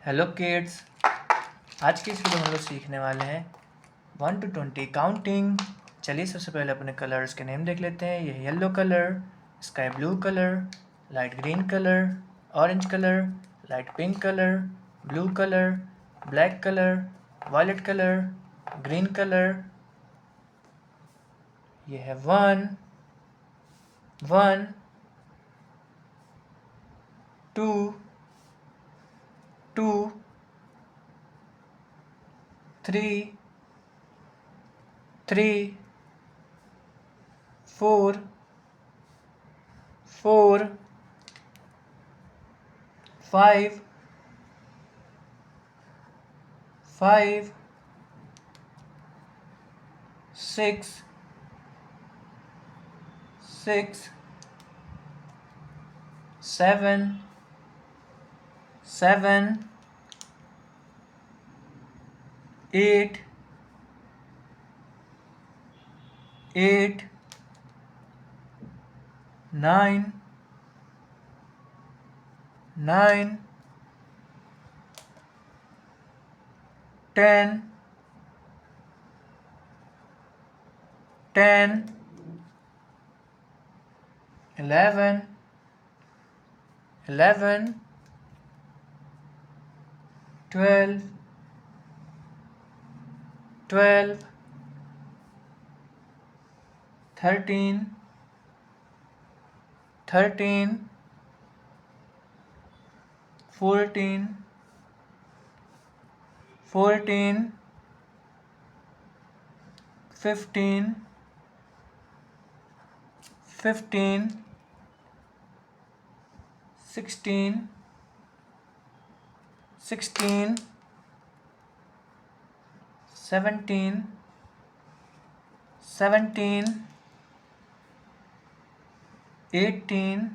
Hello kids. आज की इस वीडियो में हम लोग सीखने वाले हैं 1 to 20 काउंटिंग। चलिए सबसे पहले अपने कलर्स के नेम देख लेते हैं। ये yellow colour, sky blue colour, light green colour, orange colour, light pink colour, blue colour, black colour, violet colour, green colour. ये है 1 1 2 2 3 3 4 4 5 5 6 6 7 7 8 8 9 9 10 10 11 11 12 12 13 13 14 14 15 15 16 16 17 17 18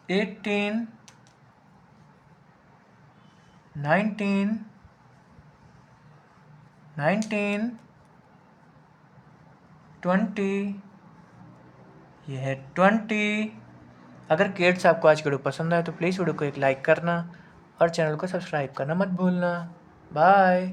18 19 19 20। ये है 20। अगर किड्स आपको आज की वीडियो पसंद आए तो प्लीज़ वीडियो को एक लाइक करना और चैनल को सब्सक्राइब करना मत भूलना। बाय।